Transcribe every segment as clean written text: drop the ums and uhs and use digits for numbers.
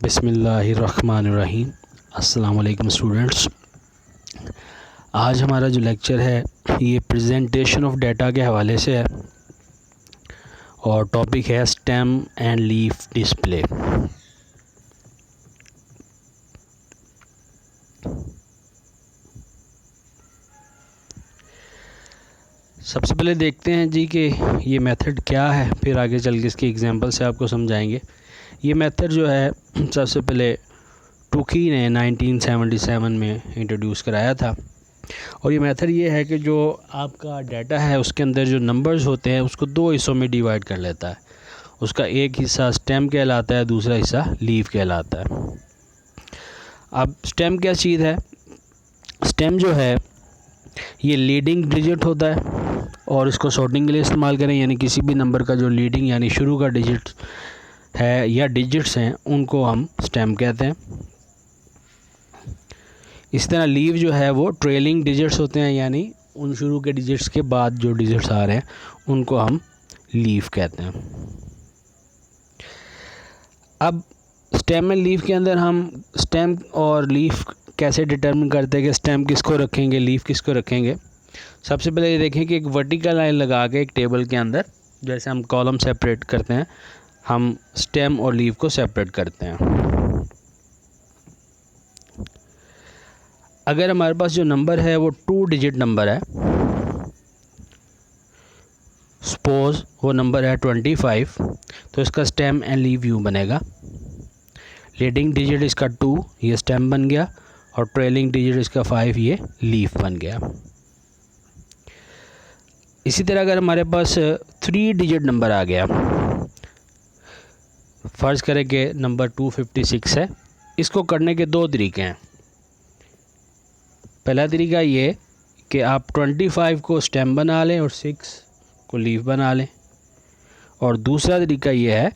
बिस्मिल्लाहिर्रहमानिर्रहीम। अस्सलाम वालेकुम स्टूडेंट्स। आज हमारा जो लेक्चर है ये प्रेजेंटेशन ऑफ डाटा के हवाले से है और टॉपिक है स्टेम एंड लीफ डिस्प्ले। सबसे पहले देखते हैं जी कि ये मेथड क्या है, फिर आगे चल के इसकी एग्जांपल से आपको समझाएंगे। ये मेथड जो है सबसे पहले टुकी ने 1977 में इंट्रोड्यूस कराया था और ये मेथड ये है कि जो आपका डाटा है उसके अंदर जो नंबर्स होते हैं उसको दो हिस्सों में डिवाइड कर लेता है। उसका एक हिस्सा स्टेम कहलाता है, दूसरा हिस्सा लीफ कहलाता है। अब स्टेम क्या चीज़ है? स्टेम जो है ये लीडिंग डिजिट होता है और इसको सॉर्टिंग के लिए इस्तेमाल करें, यानी किसी भी नंबर का जो लीडिंग यानी शुरू का डिजिट है या डिजिट्स हैं उनको हम स्टेम कहते हैं। इस तरह लीव जो है वो ट्रेलिंग डिजिट्स होते हैं, यानी उन शुरू के डिजिट्स के बाद जो डिजिट्स आ रहे हैं उनको हम लीफ कहते हैं। अब स्टेम एंड लीफ के अंदर हम स्टेम और लीफ कैसे डिटरमिन करते हैं कि स्टेम किसको रखेंगे, लीफ किसको रखेंगे। सबसे पहले ये देखें कि एक वर्टिकल लाइन लगा के एक टेबल के अंदर जैसे हम कॉलम सेपरेट करते हैं, हम स्टेम और लीफ को सेपरेट करते हैं। अगर हमारे पास जो नंबर है वो 2 डिजिट नंबर है, सपोज वो नंबर है 25, तो इसका स्टेम एंड लीफ यूँ बनेगा। लीडिंग डिजिट इसका 2, ये स्टेम बन गया, और ट्रेलिंग डिजिट इसका 5, ये लीफ बन गया। इसी तरह अगर हमारे पास 3 डिजिट नंबर आ गया, फ़र्ज़ करें कि नंबर 256 है, इसको करने के 2 तरीके हैं। पहला तरीका ये कि आप 25 को स्टेम बना लें और 6 को लीफ बना लें, और दूसरा तरीका ये है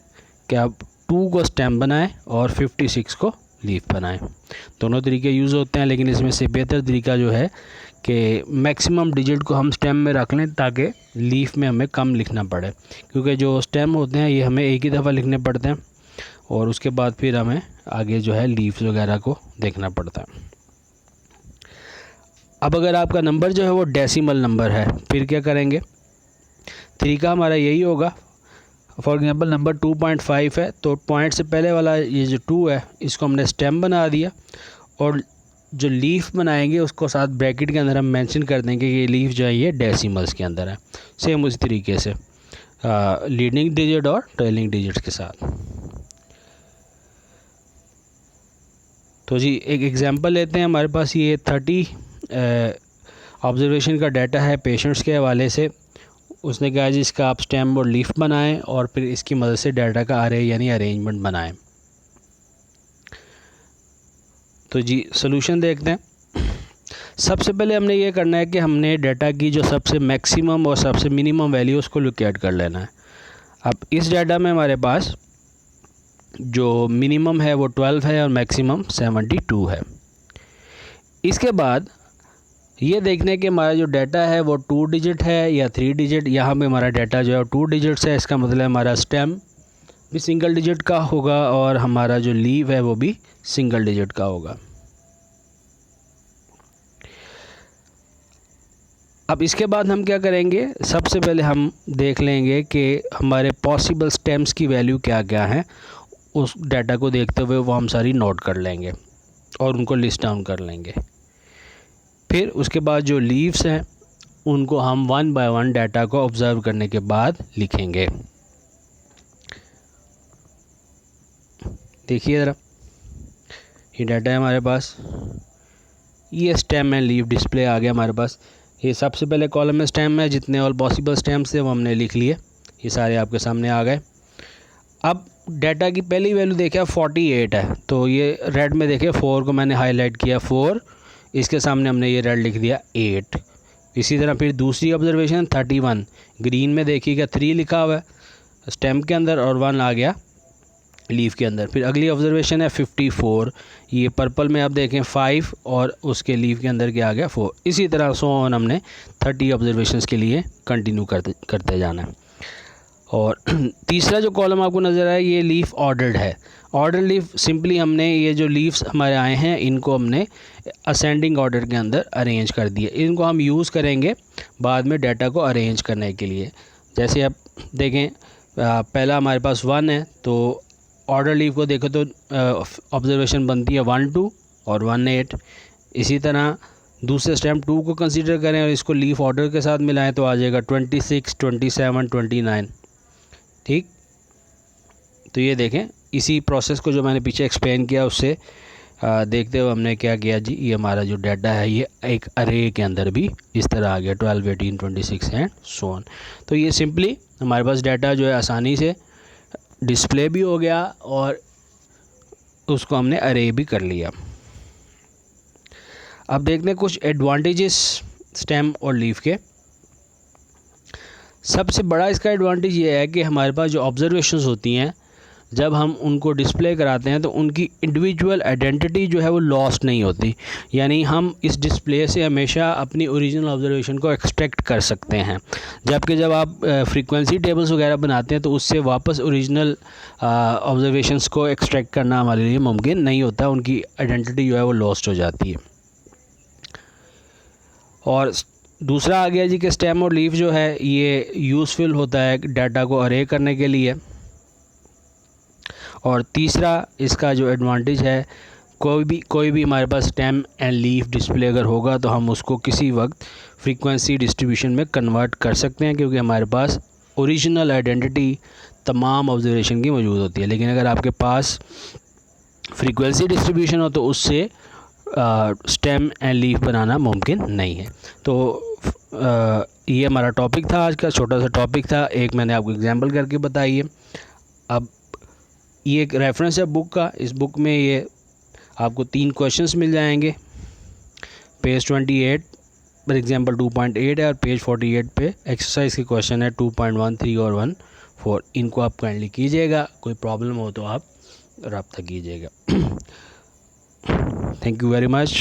कि आप 2 को स्टेम बनाएं और 56 को लीफ बनाएं। दोनों तरीके यूज़ होते हैं, लेकिन इसमें से बेहतर तरीका जो है कि मैक्सिमम डिजिट को हम स्टेम में रख लें ताकि लीफ में हमें कम लिखना पड़े, क्योंकि जो स्टेम होते हैं ये हमें एक ही दफ़ा लिखने पड़ते हैं और उसके बाद फिर हमें आगे जो है लीव्स वगैरह को देखना पड़ता है। अब अगर आपका नंबर जो है वो डेसिमल नंबर है, फिर क्या करेंगे? तरीका हमारा यही होगा। फॉर एग्जांपल नंबर 2.5 है, तो पॉइंट से पहले वाला ये जो 2 है इसको हमने स्टेम बना दिया, और जो लीफ बनाएंगे उसको साथ ब्रैकेट के अंदर हम मेंशन कर देंगे कि ये लीफ जो है ये डेसिमल्स के अंदर है। सेम उसी तरीके से लीडिंग डिजिट और ट्रेलिंग डिजिट्स के साथ। तो जी एक एग्जांपल लेते हैं। हमारे पास ये 30 ऑब्जर्वेशन का डाटा है पेशेंट्स के हवाले से। उसने कहा जी इसका आप स्टेम और लीफ बनाएं और फिर इसकी मदद से डाटा का अरे यानी अरेंजमेंट बनाएं। तो जी सॉल्यूशन देखते हैं। सबसे पहले हमने ये करना है कि हमने डाटा की जो सबसे मैक्सिमम और सबसे मिनिमम वैल्यू उसको लोकेट कर लेना है। अब इस डाटा में हमारे पास जो मिनिमम है वो 12 है और मैक्सिमम 72 है। इसके बाद ये देखने कि हमारा जो डाटा है वो 2 डिजिट है या 3 डिजिट। यहाँ पे हमारा डाटा जो है 2 डिजिट्स है, इसका मतलब हमारा स्टेम भी सिंगल डिजिट का होगा और हमारा जो लीव है वो भी सिंगल डिजिट का होगा। अब इसके बाद हम क्या करेंगे? सबसे पहले हम देख लेंगे कि हमारे पॉसिबल स्टेम्स की वैल्यू क्या क्या है। उस डाटा को देखते हुए वो हम सारी नोट कर लेंगे और उनको लिस्ट डाउन कर लेंगे। फिर उसके बाद जो लीव्स हैं उनको हम 1 बाय 1 डाटा को ऑब्ज़र्व करने के बाद लिखेंगे। देखिए ज़रा, ये डाटा है हमारे पास, ये स्टेम एंड लीफ डिस्प्ले आ गया हमारे पास। ये सबसे पहले कॉलम में स्टेम है, जितने ऑल पॉसिबल स्टेम्स थे वो हमने लिख लिए, ये सारे आपके सामने आ गए। अब डाटा की पहली वैल्यू देखिए 48 है, तो ये रेड में देखिए 4 को मैंने हाईलाइट किया 4, इसके सामने हमने ये रेड लिख दिया 8। इसी तरह फिर दूसरी ऑब्जर्वेशन 31, ग्रीन में देखिएगा 3 लिखा हुआ है स्टेम के अंदर और 1 आ गया लीफ के अंदर। फिर अगली ऑब्जर्वेशन है 54, ये पर्पल में आप देखें 5 और उसके लीफ के अंदर क्या आ गया 4। इसी तरह सो ऑन हमने 30 ऑब्जर्वेशंस के लिए कंटिन्यू करते जाना है। और तीसरा जो कॉलम आपको नज़र आया ये लीफ ऑर्डर्ड है। ऑर्डर लीफ सिंपली हमने ये जो लीव्स हमारे आए हैं इनको हमने असेंडिंग ऑर्डर के अंदर अरेंज कर दिया। इनको हम यूज़ करेंगे बाद में डाटा को अरेंज करने के लिए। जैसे आप देखें पहला हमारे पास 1 है, तो ऑर्डर लीफ को देखो तो ऑब्जर्वेशन बनती है 1 2 और 1 8। इसी तरह दूसरे स्टेप 2 को कंसीडर करें और इसको लीफ ऑर्डर के साथ मिलाएं तो आ जाएगा 26 27 29। ठीक, तो ये देखें इसी प्रोसेस को जो मैंने पीछे एक्सप्लेन किया उससे देखते हुए हमने क्या किया जी, ये हमारा जो डाटा है ये एक अरे के अंदर भी इस तरह आ गया 12 18 26 एंड सो ऑन। तो ये सिंपली हमारे पास डाटा जो है आसानी से डिस्प्ले भी हो गया और उसको हमने अरे भी कर लिया। अब देखते हैं कुछ एडवांटेजेस स्टेम और लीफ के। सबसे बड़ा इसका एडवांटेज ये है कि हमारे पास जो ऑब्जर्वेशंस होती हैं जब हम उनको डिस्प्ले कराते हैं तो उनकी इंडिविजुअल आइडेंटिटी जो है वो लॉस्ट नहीं होती। यानी हम इस डिस्प्ले से हमेशा अपनी ओरिजिनल ऑब्जर्वेशन को एक्सट्रैक्ट कर सकते हैं, जबकि जब आप फ्रीक्वेंसी टेबल्स वगैरह बनाते हैं तो उससे वापस ओरिजिनल ऑब्जर्वेशंस को एक्सट्रैक्ट करना हमारे लिए मुमकिन नहीं होता, उनकी आइडेंटिटी जो है वो लॉस्ट हो जाती है। और दूसरा आ गया जी कि स्टेम और लीफ जो है ये यूज़फुल होता है डाटा को अरे करने के लिए। और तीसरा इसका जो एडवांटेज है कोई भी हमारे पास स्टेम एंड लीफ डिस्प्ले अगर होगा तो हम उसको किसी वक्त फ्रीक्वेंसी डिस्ट्रीब्यूशन में कन्वर्ट कर सकते हैं, क्योंकि हमारे पास ओरिजिनल आइडेंटिटी तमाम ऑब्जर्वेशन की मौजूद होती है। लेकिन अगर आपके पास फ्रीक्वेंसी डिस्ट्रीब्यूशन हो तो उससे स्टेम एंड लीफ बनाना मुमकिन नहीं है। तो ये हमारा टॉपिक था, आज का छोटा सा टॉपिक था, एक मैंने आपको एग्जांपल करके बताई है। अब ये एक रेफरेंस है बुक का, इस बुक में ये आपको 3 क्वेश्चंस मिल जाएंगे। पेज 28 पर एग्जांपल 2.8 है और पेज 48 पे एक्सरसाइज के क्वेश्चन है 2.13 और 1.4। इनको आप काइंडली कीजिएगा, कोई प्रॉब्लम हो तो आप रब्ता कीजिएगा। Thank you very much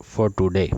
for today.